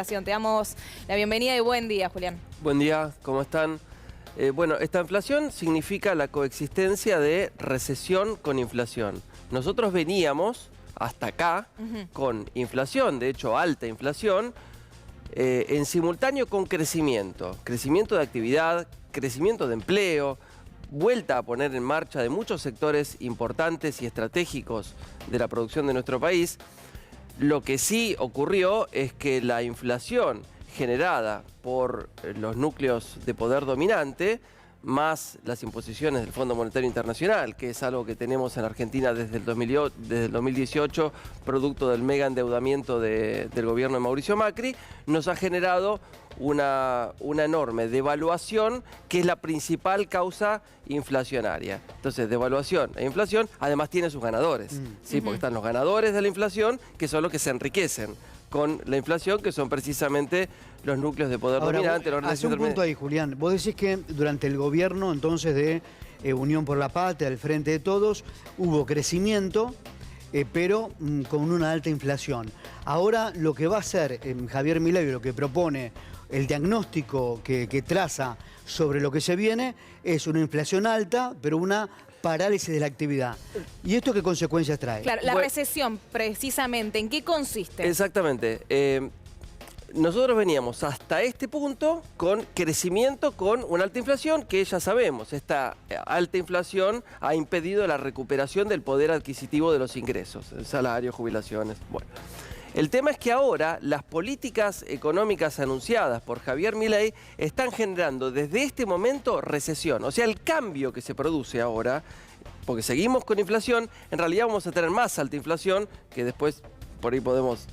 Te damos la bienvenida y buen día, Julián. Buen día, ¿cómo están? Bueno, esta inflación significa la coexistencia de recesión con inflación. Nosotros veníamos hasta acá con inflación, de hecho alta inflación, en simultáneo con crecimiento de actividad, crecimiento de empleo, vuelta a poner en marcha de muchos sectores importantes y estratégicos de la producción de nuestro país. Lo que sí ocurrió es que la inflación generada por los núcleos de poder dominante, más las imposiciones del Fondo Monetario Internacional, que es algo que tenemos en Argentina desde el 2018, producto del mega endeudamiento del gobierno de Mauricio Macri, nos ha generado una enorme devaluación, que es la principal causa inflacionaria. Entonces, devaluación e inflación, además tiene sus ganadores, ¿sí? Porque están los ganadores de la inflación, que son los que se enriquecen con la inflación, que son precisamente los núcleos de poder dominante. Hace un punto ahí, Julián. Vos decís que durante el gobierno entonces de Unión por la Patria, del Frente de Todos, hubo crecimiento, pero con una alta inflación. Ahora lo que va a hacer Javier Milei, lo que propone, el diagnóstico que traza sobre lo que se viene, es una inflación alta, pero una parálisis de la actividad. ¿Y esto qué consecuencias trae? Claro, la recesión, precisamente, ¿en qué consiste? Exactamente. Nosotros veníamos hasta este punto con crecimiento, con una alta inflación, que ya sabemos, esta alta inflación ha impedido la recuperación del poder adquisitivo de los ingresos, salarios, jubilaciones. Bueno, el tema es que ahora las políticas económicas anunciadas por Javier Milei están generando desde este momento recesión. O sea, el cambio que se produce ahora, porque seguimos con inflación, en realidad vamos a tener más alta inflación, que después por ahí podemos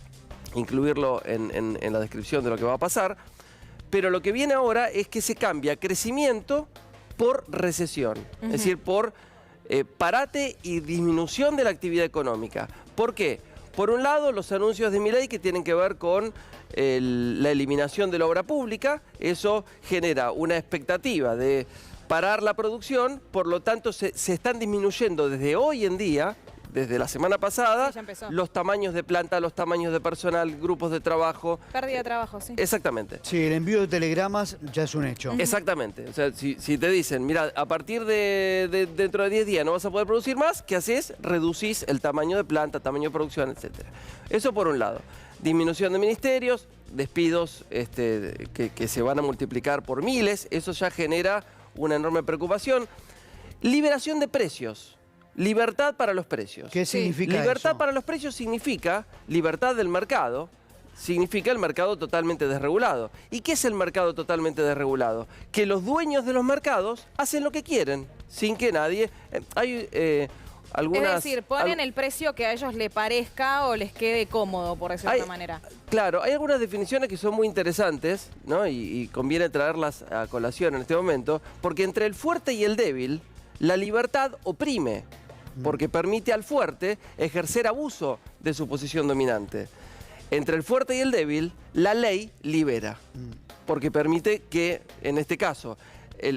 incluirlo en la descripción de lo que va a pasar, pero lo que viene ahora es que se cambia crecimiento por recesión, es decir, por parate y disminución de la actividad económica. ¿Por qué? Por un lado, los anuncios de Milei que tienen que ver con la eliminación de la obra pública, eso genera una expectativa de parar la producción, por lo tanto se están disminuyendo desde hoy en día, desde la semana pasada, los tamaños de planta, los tamaños de personal, grupos de trabajo. Pérdida de trabajo, sí. Exactamente. Sí, el envío de telegramas ya es un hecho. Exactamente. O sea, si te dicen, mira, a partir de dentro de 10 días no vas a poder producir más, ¿qué haces? Reducís el tamaño de planta, tamaño de producción, etc. Eso por un lado. Disminución de ministerios, despidos que se van a multiplicar por miles, eso ya genera una enorme preocupación. Liberación de precios. Libertad para los precios. ¿Qué significa Libertad eso? para los precios significa libertad del mercado, significa el mercado totalmente desregulado. ¿Y qué es el mercado totalmente desregulado? Que los dueños de los mercados hacen lo que quieren, sin que nadie... Es decir, ponen el precio que a ellos les parezca o les quede cómodo, por decirlo de alguna manera. Claro, hay algunas definiciones que son muy interesantes, ¿no? Y conviene traerlas a colación en este momento, porque entre el fuerte y el débil, la libertad oprime, porque permite al fuerte ejercer abuso de su posición dominante. Entre el fuerte y el débil, la ley libera, porque permite que, en este caso,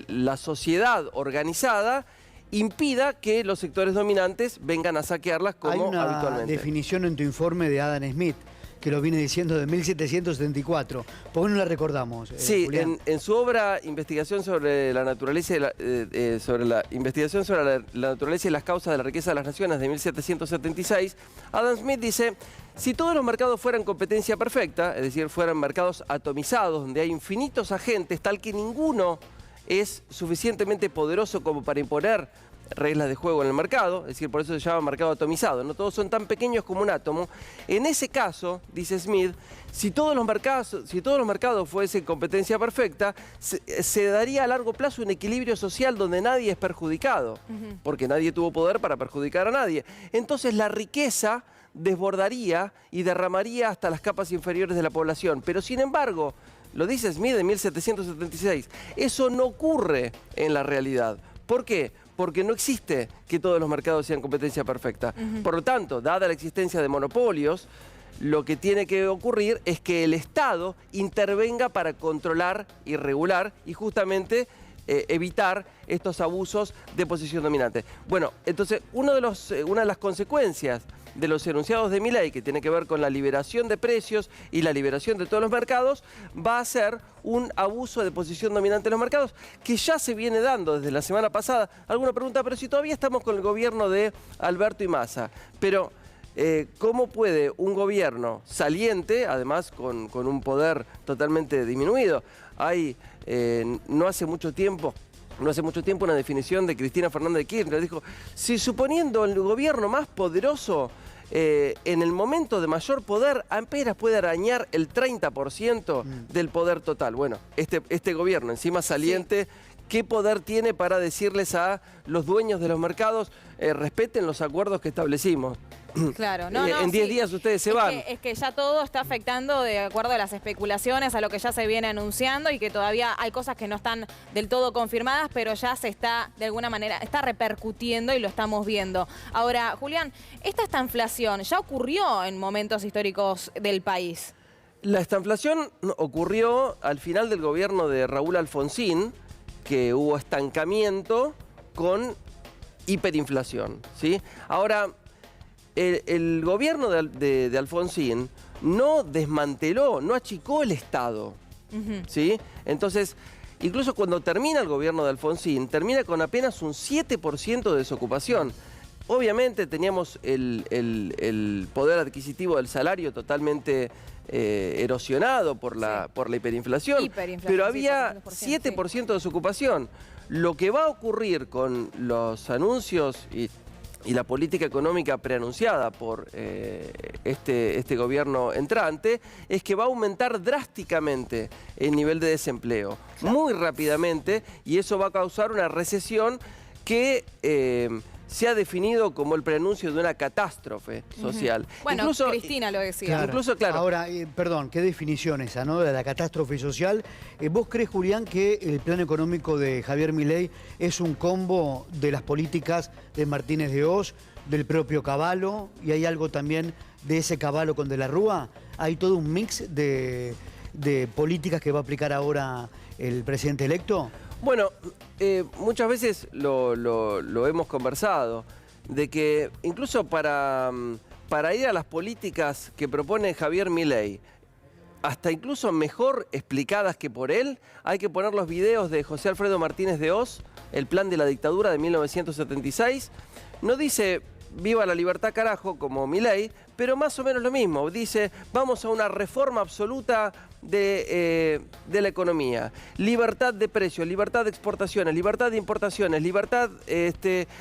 la sociedad organizada impida que los sectores dominantes vengan a saquearlas como habitualmente. Hay una definición en tu informe de Adam Smith, que lo viene diciendo de 1774. ¿Por qué no la recordamos? Sí, Julián? en su obra Investigación sobre la naturaleza y la naturaleza y las causas de la riqueza de las naciones de 1776, Adam Smith dice: si todos los mercados fueran competencia perfecta, es decir, fueran mercados atomizados, donde hay infinitos agentes, tal que ninguno es suficientemente poderoso como para imponer reglas de juego en el mercado, es decir, por eso se llama mercado atomizado, no todos son tan pequeños como un átomo. En ese caso, dice Smith, si todos los mercados fuesen competencia perfecta, se daría a largo plazo un equilibrio social donde nadie es perjudicado, porque nadie tuvo poder para perjudicar a nadie. Entonces la riqueza desbordaría y derramaría hasta las capas inferiores de la población. Pero sin embargo, lo dice Smith en 1776, eso no ocurre en la realidad. ¿Por qué? Porque no existe que todos los mercados sean competencia perfecta. Por lo tanto, dada la existencia de monopolios, lo que tiene que ocurrir es que el Estado intervenga para controlar y regular y justamente evitar estos abusos de posición dominante. Bueno, entonces una de las consecuencias de los enunciados de Milei, que tiene que ver con la liberación de precios y la liberación de todos los mercados, va a ser un abuso de posición dominante en los mercados, que ya se viene dando desde la semana pasada. Alguna pregunta, pero si todavía estamos con el gobierno de Alberto y Massa, pero ¿cómo puede un gobierno saliente, además con un poder totalmente disminuido? Hay, no hace mucho tiempo una definición de Cristina Fernández de Kirchner. Dijo, si suponiendo el gobierno más poderoso, en el momento de mayor poder, apenas puede arañar el 30% del poder total. Bueno, este gobierno, encima saliente, ¿qué poder tiene para decirles a los dueños de los mercados, respeten los acuerdos que establecimos? Claro, en 10 días ustedes se van. Es que ya todo está afectando de acuerdo a las especulaciones, a lo que ya se viene anunciando y que todavía hay cosas que no están del todo confirmadas, pero ya se está, de alguna manera, está repercutiendo y lo estamos viendo. Ahora, Julián, esta estanflación ya ocurrió en momentos históricos del país. La estanflación ocurrió al final del gobierno de Raúl Alfonsín, que hubo estancamiento con hiperinflación, ¿sí? Ahora, el gobierno de Alfonsín no desmanteló, no achicó el Estado, ¿sí? Entonces, incluso cuando termina el gobierno de Alfonsín, termina con apenas un 7% de desocupación. Obviamente teníamos el poder adquisitivo del salario totalmente erosionado por la hiperinflación, pero había 7% de desocupación. Lo que va a ocurrir con los anuncios y la política económica preanunciada por este gobierno entrante es que va a aumentar drásticamente el nivel de desempleo, muy rápidamente, y eso va a causar una recesión que se ha definido como el preanuncio de una catástrofe social. Bueno, incluso, Cristina lo decía. Claro. Incluso, claro. Ahora, perdón, qué definición esa, ¿no? De la catástrofe social. ¿Vos crees, Julián, que el plan económico de Javier Milei es un combo de las políticas de Martínez de Oz, del propio Cavallo, y hay algo también de ese Cavallo con De la Rúa? ¿Hay todo un mix de políticas que va a aplicar ahora el presidente electo? Bueno, muchas veces lo hemos conversado, de que incluso para ir a las políticas que propone Javier Milei, hasta incluso mejor explicadas que por él, hay que poner los videos de José Alfredo Martínez de Oz, el plan de la dictadura de 1976. No dice viva la libertad carajo como Milei, pero más o menos lo mismo. Dice, vamos a una reforma absoluta de la economía. Libertad de precios, libertad de exportaciones, libertad de importaciones, libertad,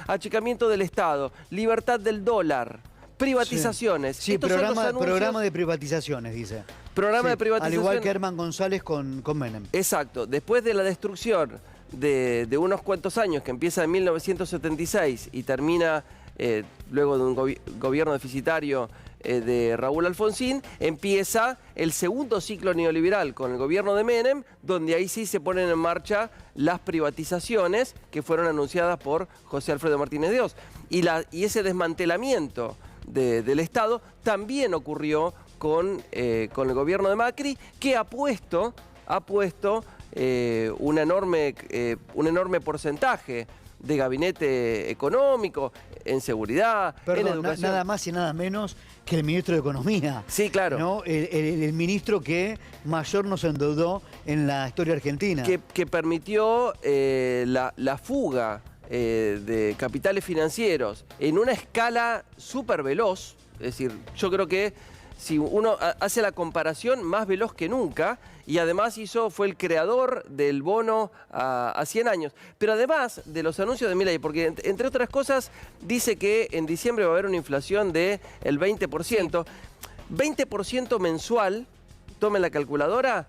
achicamiento del Estado, libertad del dólar, privatizaciones. Sí, programa de privatizaciones, dice. Programa de privatizaciones. Al igual que Herman González con Menem. Exacto. Después de la destrucción de unos cuantos años, que empieza en 1976 y termina luego de un gobierno deficitario de Raúl Alfonsín, empieza el segundo ciclo neoliberal con el gobierno de Menem, donde ahí sí se ponen en marcha las privatizaciones que fueron anunciadas por José Alfredo Martínez de Oz. Y ese desmantelamiento del Estado también ocurrió con el gobierno de Macri, que ha puesto un enorme porcentaje de gabinete económico, en seguridad, en educación. Nada más y nada menos que el ministro de Economía. Sí, claro. ¿No? El ministro que mayor nos endeudó en la historia argentina. Que permitió la fuga de capitales financieros en una escala súper veloz. Es decir, yo creo que si uno hace la comparación, más veloz que nunca, y además fue el creador del bono a 100 años. Pero además de los anuncios de Milei, porque entre otras cosas dice que en diciembre va a haber una inflación del 20%. 20% mensual, tomen la calculadora,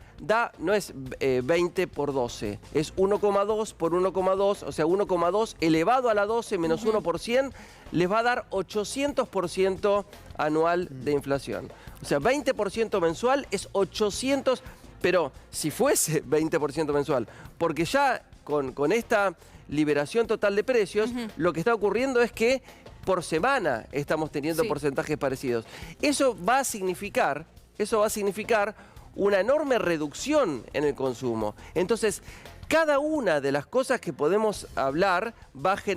no es 20 por 12, es 1,2 por 1,2, o sea, 1,2 elevado a la 12 menos 1 por 100, les va a dar 800% anual de inflación. O sea, 20% mensual es 800, pero si fuese 20% mensual, porque ya con esta liberación total de precios, lo que está ocurriendo es que por semana estamos teniendo porcentajes parecidos. Eso va a significar una enorme reducción en el consumo. Entonces, Cada una de las cosas que podemos hablar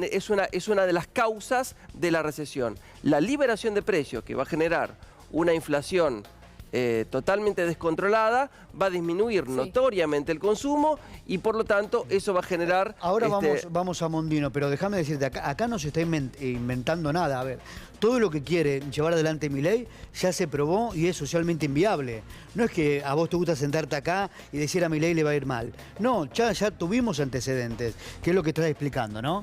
es una de las causas de la recesión. La liberación de precios, que va a generar una inflación totalmente descontrolada, va a disminuir notoriamente el consumo y por lo tanto eso va a generar... Ahora vamos a Mondino, pero déjame decirte, acá no se está inventando nada. A ver, todo lo que quiere llevar adelante Milei ya se probó y es socialmente inviable. No es que a vos te gusta sentarte acá y decir a Milei le va a ir mal. No, ya tuvimos antecedentes, que es lo que estás explicando, ¿no?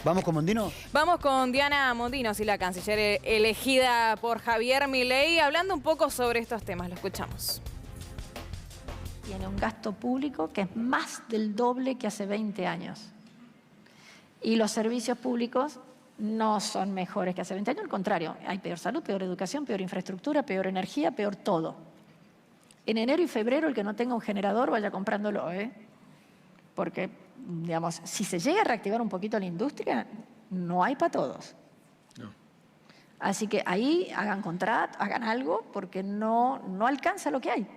¿Vamos con Mondino? Vamos con Diana Mondino, sí, la canciller elegida por Javier Milei, hablando un poco sobre estos temas. Lo escuchamos. Tiene un gasto público que es más del doble que hace 20 años. Y los servicios públicos no son mejores que hace 20 años, al contrario, hay peor salud, peor educación, peor infraestructura, peor energía, peor todo. En enero y febrero el que no tenga un generador vaya comprándolo, porque, digamos, si se llega a reactivar un poquito la industria, no hay para todos. No. Así que ahí hagan contrato, hagan algo, porque no alcanza lo que hay.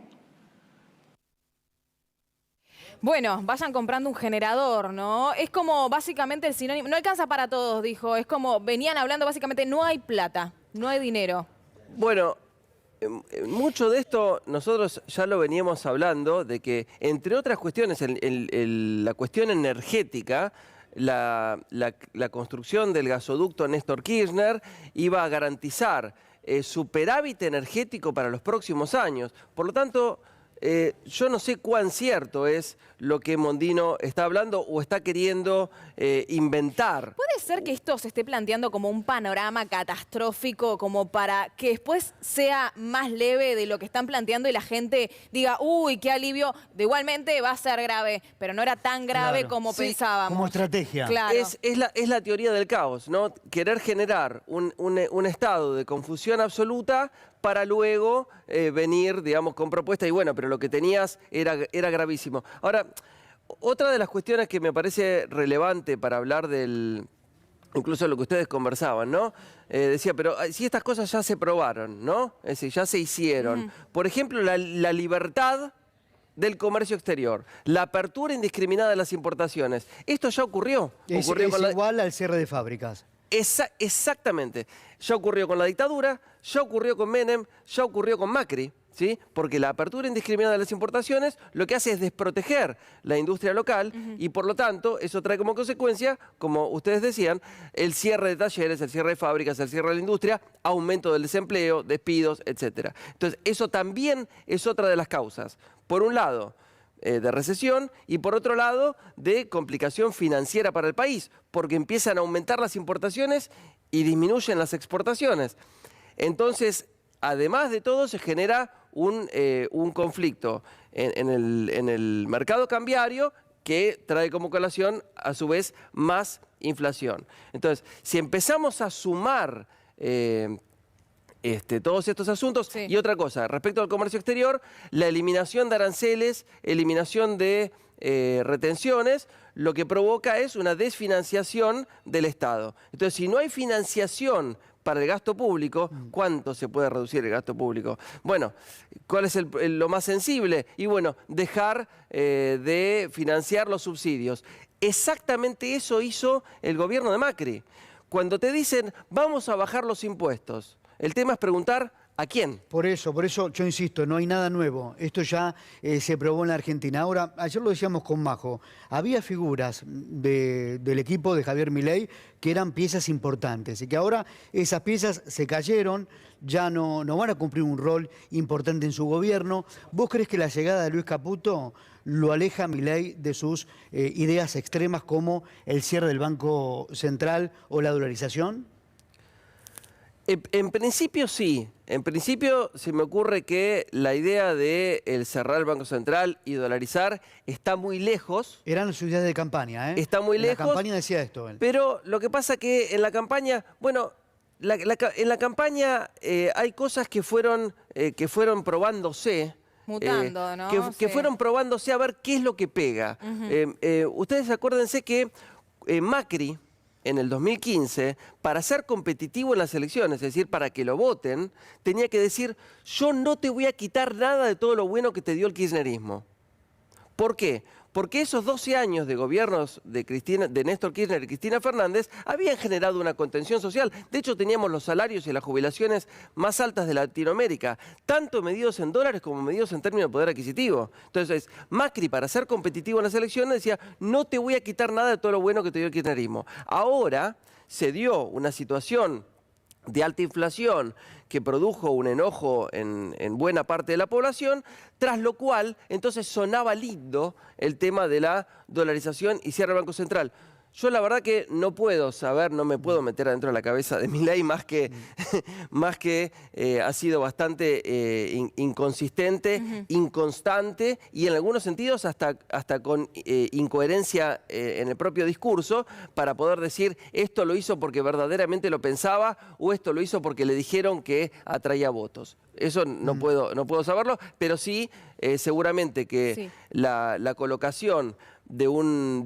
Bueno, vayan comprando un generador, ¿no? Es como básicamente el sinónimo, no alcanza para todos, dijo, es como venían hablando básicamente, no hay plata, no hay dinero. Bueno, mucho de esto nosotros ya lo veníamos hablando, de que entre otras cuestiones, la cuestión energética, la construcción del gasoducto Néstor Kirchner iba a garantizar superávit energético para los próximos años. Por lo tanto, yo no sé cuán cierto es lo que Mondino está hablando o está queriendo inventar. ¿Puede ser que esto se esté planteando como un panorama catastrófico, como para que después sea más leve de lo que están planteando y la gente diga, uy, qué alivio, igualmente va a ser grave, pero no era tan grave como pensábamos? Como estrategia. Claro. Es la teoría del caos, ¿no? Querer generar un estado de confusión absoluta para luego venir, digamos, con propuestas y bueno, pero lo que tenías era gravísimo. Ahora, otra de las cuestiones que me parece relevante para hablar incluso lo que ustedes conversaban, ¿no? Decía, pero si estas cosas ya se probaron, ¿no? Es decir, ya se hicieron. Por ejemplo, la libertad del comercio exterior, la apertura indiscriminada de las importaciones. Esto ya ocurrió. Es igual al cierre de fábricas. Exactamente. Ya ocurrió con la dictadura, ya ocurrió con Menem, ya ocurrió con Macri, ¿sí? Porque la apertura indiscriminada de las importaciones lo que hace es desproteger la industria local y por lo tanto eso trae como consecuencia, como ustedes decían, el cierre de talleres, el cierre de fábricas, el cierre de la industria, aumento del desempleo, despidos, etc. Entonces eso también es otra de las causas. Por un lado, de recesión y por otro lado de complicación financiera para el país, porque empiezan a aumentar las importaciones y disminuyen las exportaciones. Entonces, además de todo, se genera un conflicto en el mercado cambiario que trae como colación, a su vez, más inflación. Entonces, si empezamos a sumar todos estos asuntos. Sí. Y otra cosa, respecto al comercio exterior, la eliminación de aranceles, eliminación de retenciones, lo que provoca es una desfinanciación del Estado. Entonces, si no hay financiación para el gasto público, ¿cuánto se puede reducir el gasto público? Bueno, ¿cuál es lo más sensible? Y bueno, dejar de financiar los subsidios. Exactamente eso hizo el gobierno de Macri. Cuando te dicen, vamos a bajar los impuestos, el tema es preguntar ¿a quién? Por eso yo insisto, no hay nada nuevo. Esto ya se probó en la Argentina. Ahora, ayer lo decíamos con Majo, había figuras del equipo de Javier Milei que eran piezas importantes y que ahora esas piezas se cayeron, ya no van a cumplir un rol importante en su gobierno. ¿Vos crees que la llegada de Luis Caputo lo aleja a Milei de sus ideas extremas como el cierre del Banco Central o la dolarización? En principio sí. En principio se me ocurre que la idea de cerrar el Banco Central y dolarizar está muy lejos. Eran sus ideas de campaña, ¿eh? Está muy lejos. En la campaña decía esto él. Pero lo que pasa que en la campaña, bueno, en la campaña hay cosas que fueron probándose. Mutando, ¿no? Que fueron probándose a ver qué es lo que pega. Ustedes acuérdense que Macri, en el 2015, para ser competitivo en las elecciones, es decir, para que lo voten, tenía que decir, yo no te voy a quitar nada de todo lo bueno que te dio el kirchnerismo. ¿Por qué? Porque esos 12 años de gobiernos de Néstor Kirchner y Cristina Fernández habían generado una contención social. De hecho, teníamos los salarios y las jubilaciones más altas de Latinoamérica, tanto medidos en dólares como medidos en términos de poder adquisitivo. Entonces, Macri, para ser competitivo en las elecciones, decía, no te voy a quitar nada de todo lo bueno que te dio el kirchnerismo. Ahora se dio una situación de alta inflación que produjo un enojo en buena parte de la población, tras lo cual entonces sonaba lindo el tema de la dolarización y cierre del Banco Central. Yo la verdad que no puedo saber, no me puedo meter adentro de la cabeza de Milei más que ha sido bastante inconsistente, inconstante y en algunos sentidos hasta con incoherencia en el propio discurso para poder decir esto lo hizo porque verdaderamente lo pensaba o esto lo hizo porque le dijeron que atraía votos. Eso no puedo saberlo, pero sí seguramente que la colocación de un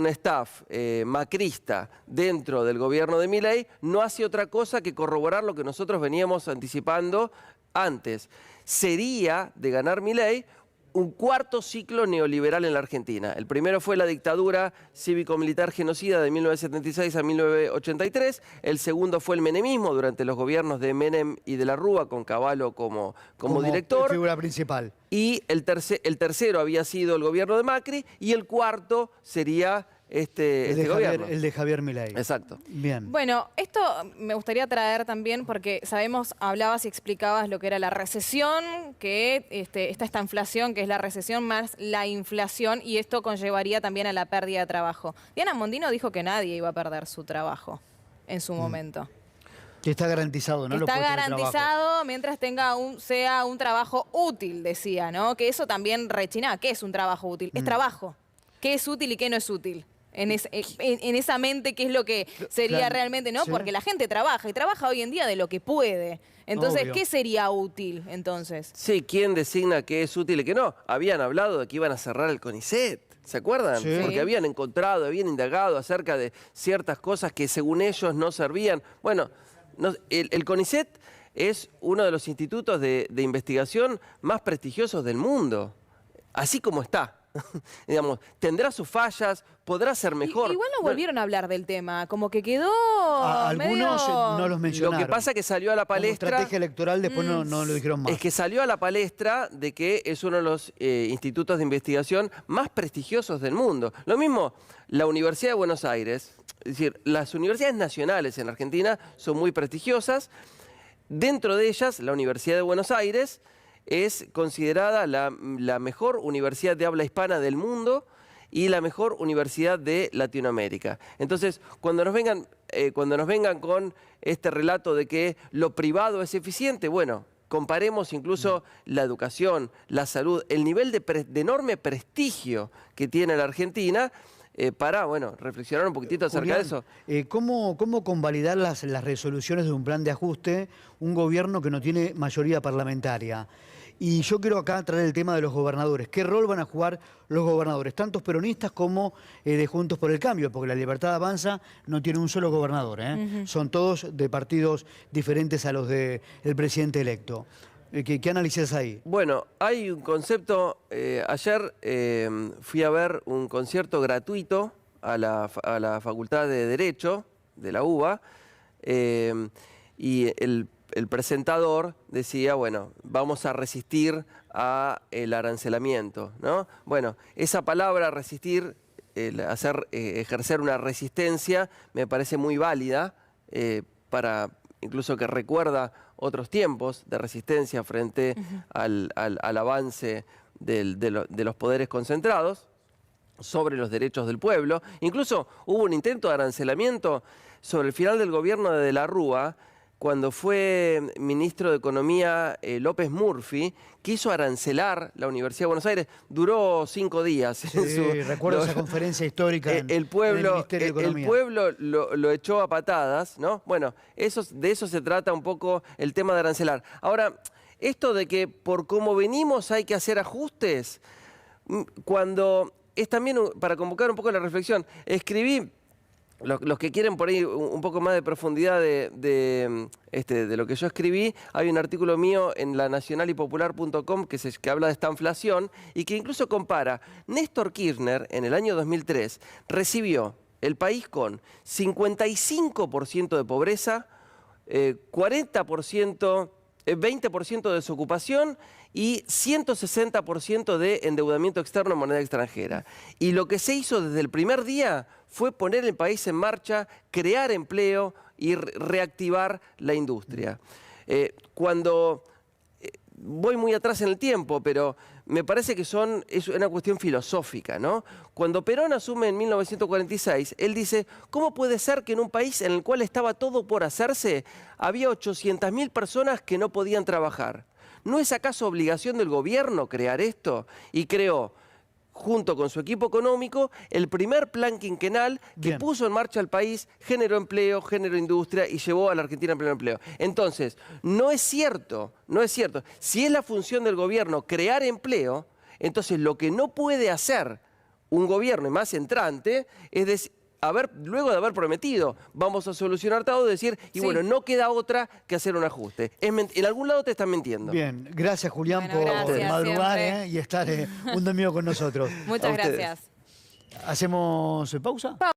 staff macrista dentro del gobierno de Milei no hace otra cosa que corroborar lo que nosotros veníamos anticipando antes. Sería de ganar Milei un cuarto ciclo neoliberal en la Argentina. El primero fue la dictadura cívico-militar genocida de 1976 a 1983. El segundo fue el menemismo durante los gobiernos de Menem y de la Rúa, con Cavallo como director. Figura principal. Y el tercero había sido el gobierno de Macri y el cuarto sería este gobierno. El de Javier Milei. Exacto. Bien. Bueno, esto me gustaría traer también porque sabemos, hablabas y explicabas lo que era la recesión, que esta inflación, que es la recesión más la inflación, y esto conllevaría también a la pérdida de trabajo. Diana Mondino dijo que nadie iba a perder su trabajo en su momento. Que está garantizado, ¿no? Está garantizado mientras sea un trabajo útil, decía, ¿no? Que eso también rechinaba. ¿Qué es un trabajo útil? Es trabajo. ¿Qué es útil y qué no es útil? En esa mente, ¿qué es lo que sería realmente, no? Sí. Porque la gente trabaja y trabaja hoy en día de lo que puede. Entonces, Obvio. ¿qué sería útil entonces? Sí, ¿quién designa qué es útil y qué no? Habían hablado de que iban a cerrar el CONICET. ¿Se acuerdan? Sí. Porque habían encontrado, habían indagado acerca de ciertas cosas que según ellos no servían. Bueno, el CONICET es uno de los institutos de investigación más prestigiosos del mundo, así como está. Digamos, tendrá sus fallas, podrá ser mejor. Igual no volvieron a hablar del tema, como que quedó Algunos no los mencionaron. Lo que pasa es que salió a la palestra... Como estrategia electoral después no lo dijeron más. Es que salió a la palestra de que es uno de los institutos de investigación más prestigiosos del mundo. Lo mismo, la Universidad de Buenos Aires, es decir, las universidades nacionales en Argentina son muy prestigiosas. Dentro de ellas, la Universidad de Buenos Aires es considerada la mejor universidad de habla hispana del mundo y la mejor universidad de Latinoamérica. Entonces, cuando nos vengan con este relato de que lo privado es eficiente, bueno, comparemos incluso la educación, la salud, el nivel de enorme prestigio que tiene la Argentina para, bueno, reflexionar un poquitito acerca de eso. ¿Cómo convalidar las resoluciones de un plan de ajuste un gobierno que no tiene mayoría parlamentaria? Y yo quiero acá traer el tema de los gobernadores. ¿Qué rol van a jugar los gobernadores? Tantos peronistas como de Juntos por el Cambio, porque la Libertad Avanza no tiene un solo gobernador. Son todos de partidos diferentes a los del presidente electo. ¿Qué analizas ahí? Bueno, hay un concepto. Ayer fui a ver un concierto gratuito a la Facultad de Derecho de la UBA y el presentador decía, bueno, vamos a resistir al arancelamiento, ¿no? Bueno, esa palabra resistir, ejercer una resistencia, me parece muy válida para incluso que recuerda otros tiempos de resistencia frente al avance de los poderes concentrados sobre los derechos del pueblo. Incluso hubo un intento de arancelamiento sobre el final del gobierno de la Rúa, cuando fue ministro de Economía López Murphy, quiso arancelar la Universidad de Buenos Aires. Duró 5 días. Sí, recuerdo esa conferencia histórica en el Ministerio de Economía. El pueblo lo echó a patadas, ¿no? Bueno, de eso se trata un poco el tema de arancelar. Ahora, esto de que por cómo venimos hay que hacer ajustes, cuando es también para convocar un poco la reflexión, escribí los que quieren por ahí un poco más de profundidad de lo que yo escribí, hay un artículo mío en lanacionalypopular.com que habla de esta inflación y que incluso compara. Néstor Kirchner, en el año 2003, recibió el país con 55% de pobreza, 20% de desocupación y 160% de endeudamiento externo en moneda extranjera. Y lo que se hizo desde el primer día fue poner el país en marcha, crear empleo y reactivar la industria. Voy muy atrás en el tiempo, pero me parece que es una cuestión filosófica, ¿no? Cuando Perón asume en 1946, él dice, ¿cómo puede ser que en un país en el cual estaba todo por hacerse, había 800.000 personas que no podían trabajar? ¿No es acaso obligación del gobierno crear esto? Y creó, junto con su equipo económico, el primer plan quinquenal que puso en marcha al país, generó empleo, generó industria y llevó a la Argentina a pleno empleo. Entonces, no es cierto. Si es la función del gobierno crear empleo, entonces lo que no puede hacer un gobierno, y más entrante, es luego de haber prometido, vamos a solucionar todo, decir, bueno, no queda otra que hacer un ajuste. En algún lado te están mintiendo. Bien, gracias Julián por gracias, madrugar y estar un domingo con nosotros. Muchas gracias. ¿Hacemos pausa?